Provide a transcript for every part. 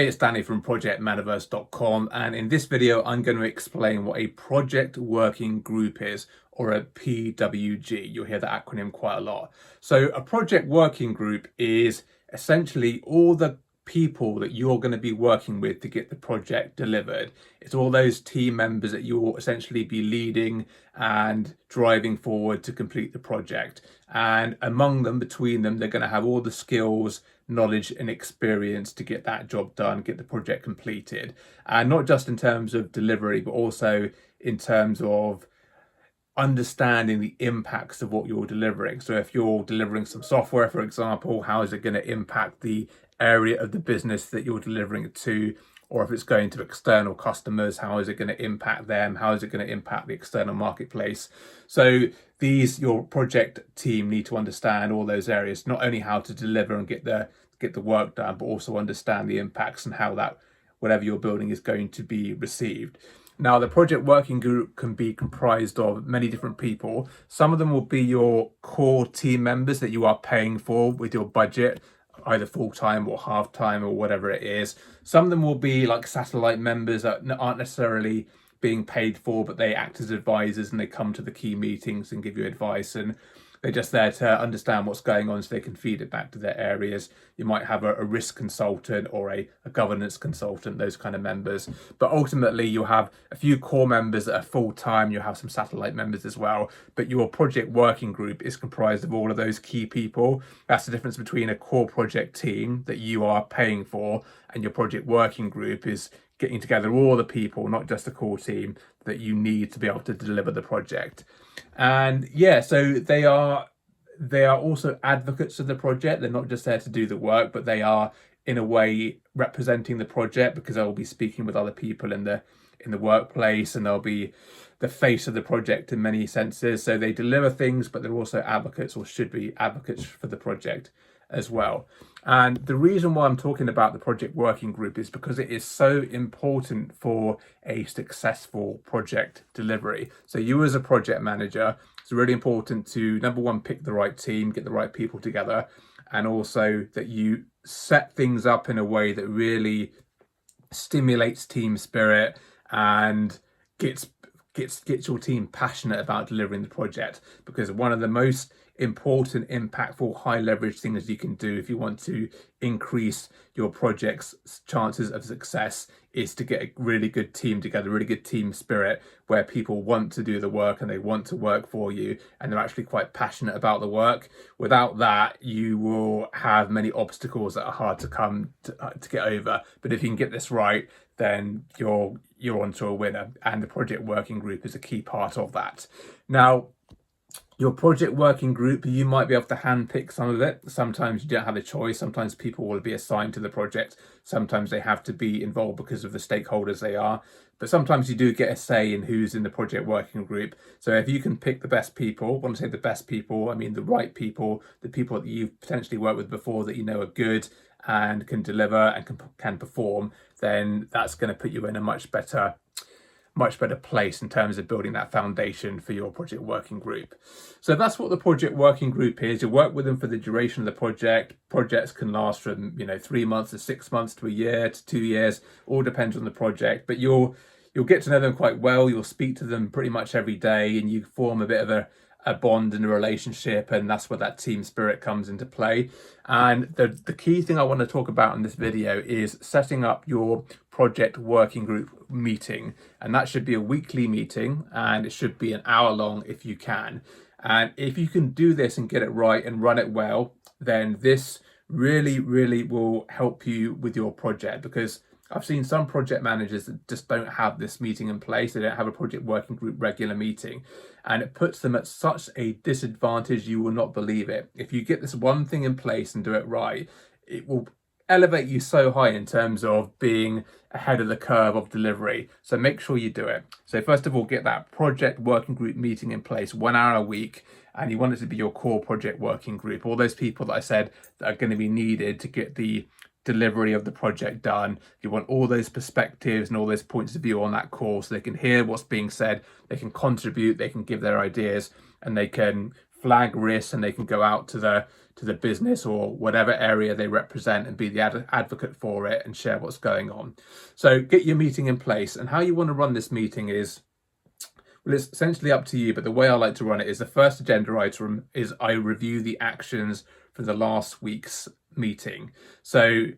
Hey, it's Danny from projectmanaverse.com, and in this video I'm going to explain what a project working group is, or a PWG. You'll hear that acronym quite a lot. So a project working group is essentially all the people that you're going to be working with to get the project delivered. It's all those team members that you'll essentially be leading and driving forward to complete the project. And among them, between them, they're going to have all the skills, knowledge and experience to get that job done, get the project completed. And not just in terms of delivery, but also in terms of understanding the impacts of what you're delivering. So if you're delivering some software, for example, how is it going to impact the area of the business that you're delivering it to? Or if it's going to external customers, how is it going to impact them? How is it going to impact the external marketplace? So your project team need to understand all those areas, not only how to deliver and get the work done, but also understand the impacts and how that whatever you're building is going to be received. Now, the project working group can be comprised of many different people. Some of them will be your core team members that you are paying for with your budget, either full-time or half-time or whatever it is. Some of them will be like satellite members that aren't necessarily being paid for, but they act as advisors and they come to the key meetings and give you advice, and they're just there to understand what's going on so they can feed it back to their areas. You might have a risk consultant or a governance consultant, those kind of members. But ultimately, you'll have a few core members that are full-time. You'll have some satellite members as well. But your project working group is comprised of all of those key people. That's the difference between a core project team that you are paying for and your project working group is getting together all the people, not just the core team, that you need to be able to deliver the project. And yeah, so they are also advocates of the project. They're not just there to do the work, but they are in a way representing the project, because they'll be speaking with other people in the workplace, and they'll be the face of the project in many senses. So they deliver things, but they're also advocates, or should be advocates, for the project as well. And the reason why I'm talking about the project working group is because it is so important for a successful project delivery. So you as a project manager, it's really important to, number one, pick the right team, get the right people together, and also that you set things up in a way that really stimulates team spirit and gets your team passionate about delivering the project. Because one of the most important, impactful, high leverage things you can do if you want to increase your project's chances of success is to get a really good team together, really good team spirit, where people want to do the work and they want to work for you and they're actually quite passionate about the work. Without that, you will have many obstacles that are hard to get over. But if you can get this right, then you're onto a winner, and the project working group is a key part of that. Now, your project working group, you might be able to handpick some of it. Sometimes you don't have a choice. Sometimes people will be assigned to the project. Sometimes they have to be involved because of the stakeholders they are. But sometimes you do get a say in who's in the project working group. So if you can pick the best people, when I say the best people, I mean the right people, the people that you've potentially worked with before that you know are good and can deliver and can perform, then that's going to put you in a much better place in terms of building that foundation for your project working group. So that's what the project working group is. You work with them for the duration of the project. Projects can last from 3 months to 6 months to a year to 2 years, all depends on the project. But you'll get to know them quite well. You'll speak to them pretty much every day, and you form a bit of a bond and a relationship, and that's where that team spirit comes into play. And the key thing I want to talk about in this video is setting up your project working group meeting, and that should be a weekly meeting, and it should be an hour long if you can. And if you can do this and get it right and run it well, then this really will help you with your project, because I've seen some project managers that just don't have this meeting in place. They don't have a project working group regular meeting, and it puts them at such a disadvantage you will not believe it. If you get this one thing in place and do it right, it will elevate you so high in terms of being ahead of the curve of delivery. So make sure you do it. So first of all, get that project working group meeting in place, 1 hour a week, and you want it to be your core project working group. All those people that I said that are going to be needed to get the delivery of the project done. You want all those perspectives and all those points of view on that call, so they can hear what's being said, they can contribute, they can give their ideas, and they can flag risks, and they can go out to to the business or whatever area they represent and be the advocate for it and share what's going on. So get your meeting in place, and how you want to run this meeting is, well, it's essentially up to you, but the way I like to run it is the first agenda item is I review the actions from the last week's meeting. So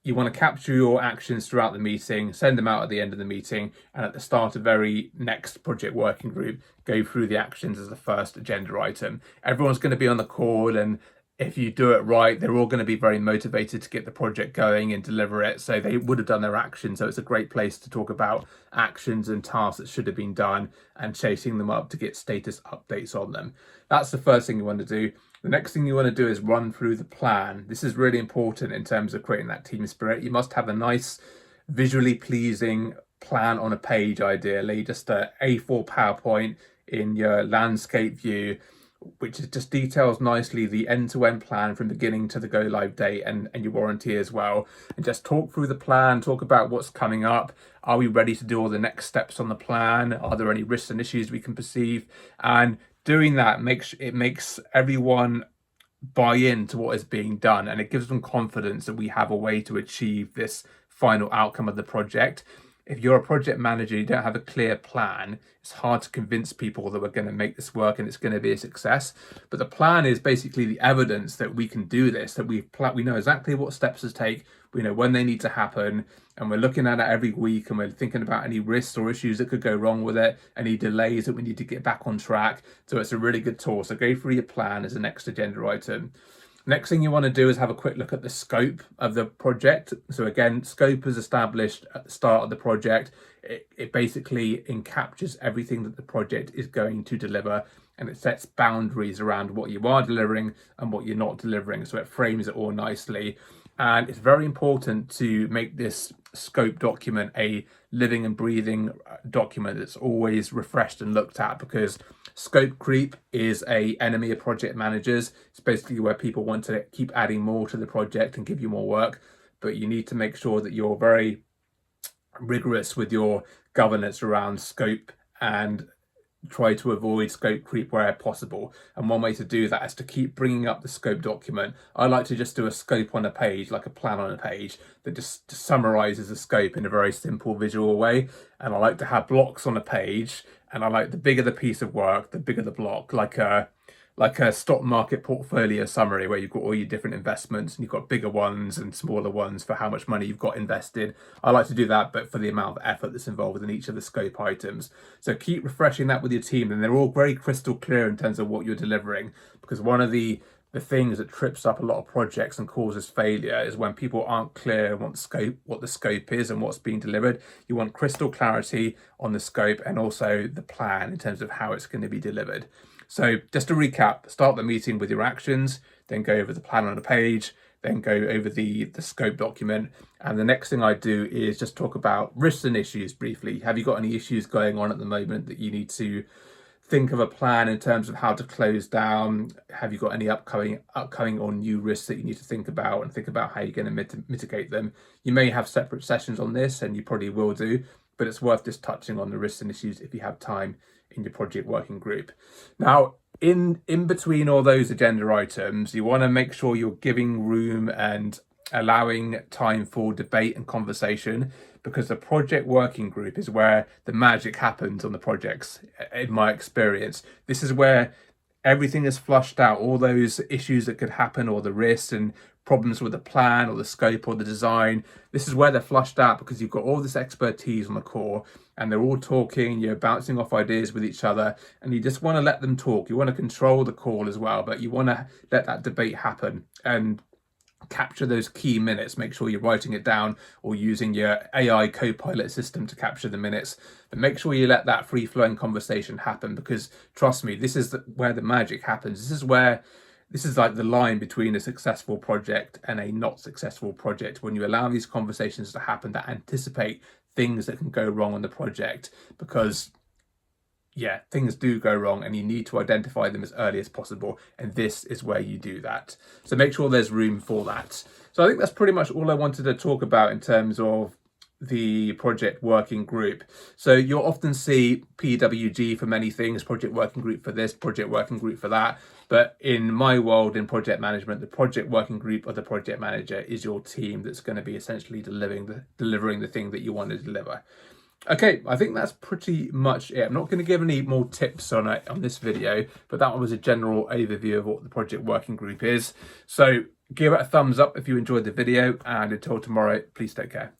you want to capture your actions throughout the meeting, send them out at the end of the meeting, and at the start of every next project working group, go through the actions as the first agenda item. Everyone's going to be on the call, and if you do it right, they're all going to be very motivated to get the project going and deliver it. So they would have done their actions. So it's a great place to talk about actions and tasks that should have been done and chasing them up to get status updates on them. That's the first thing you want to do. The next thing you want to do is run through the plan. This is really important in terms of creating that team spirit. You must have a nice, visually pleasing plan on a page, ideally, just a A4 PowerPoint in your landscape view, which just details nicely the end-to-end plan from beginning to the go live date and your warranty as well. And just talk through the plan, talk about what's coming up. Are we ready to do all the next steps on the plan? Are there any risks and issues we can perceive? And doing that makes everyone buy into what is being done, and it gives them confidence that we have a way to achieve this final outcome of the project. If you're a project manager, you don't have a clear plan, it's hard to convince people that we're going to make this work and it's going to be a success. But the plan is basically the evidence that we can do this, that we know exactly what steps to take, we know when they need to happen, and we're looking at it every week, and we're thinking about any risks or issues that could go wrong with it, any delays that we need to get back on track. So it's a really good tool. So go through your plan as the next agenda item. Next thing you want to do is have a quick look at the scope of the project. So again, scope is established at the start of the project. It basically encaptures everything that the project is going to deliver, and it sets boundaries around what you are delivering and what you're not delivering. So it frames it all nicely. And it's very important to make this scope document a living and breathing document that's always refreshed and looked at, because scope creep is an enemy of project managers. It's basically where people want to keep adding more to the project and give you more work, but you need to make sure that you're very rigorous with your governance around scope and try to avoid scope creep where possible. And one way to do that is to keep bringing up the scope document. I like to just do a scope on a page, like a plan on a page, that just summarizes the scope in a very simple visual way. And I like to have blocks on a page, and I like the bigger the piece of work, the bigger the block, like a stock market portfolio summary where you've got all your different investments and you've got bigger ones and smaller ones for how much money you've got invested. I like to do that, but for the amount of effort that's involved in each of the scope items. So keep refreshing that with your team, and they're all very crystal clear in terms of what you're delivering, because one of the things that trips up a lot of projects and causes failure is when people aren't clear on what the scope is and what's being delivered. You want crystal clarity on the scope and also the plan in terms of how it's going to be delivered. So just to recap, start the meeting with your actions, then go over the plan on a page, then go over the scope document. And the next thing I do is just talk about risks and issues briefly. Have you got any issues going on at the moment that you need to think of a plan in terms of how to close down? Have you got any upcoming or new risks that you need to think about, and think about how you're going to mitigate them? You may have separate sessions on this, and you probably will do, but it's worth just touching on the risks and issues if you have time in your project working group. Now, in between all those agenda items, you want to make sure you're giving room and allowing time for debate and conversation, because the project working group is where the magic happens on the projects. In my experience, this is where everything is flushed out, all those issues that could happen, or the risks and problems with the plan or the scope or the design. This is where they're flushed out, because you've got all this expertise on the call and they're all talking, you're bouncing off ideas with each other, and you just want to let them talk. You want to control the call as well, but you want to let that debate happen and capture those key minutes. Make sure you're writing it down or using your AI co-pilot system to capture the minutes, but make sure you let that free-flowing conversation happen, because trust me, this is where the magic happens. This is like the line between a successful project and a not successful project, when you allow these conversations to happen that anticipate things that can go wrong on the project, because yeah, things do go wrong and you need to identify them as early as possible. And this is where you do that. So make sure there's room for that. So I think that's pretty much all I wanted to talk about in terms of the project working group. So you'll often see PWG for many things, project working group for this, project working group for that. But in my world, in project management, the project working group or the project manager is your team that's going to be essentially delivering the thing that you want to deliver. Okay, I think that's pretty much it. I'm not going to give any more tips on it on this video, but that one was a general overview of what the project working group is. So give it a thumbs up if you enjoyed the video, and until tomorrow, please take care.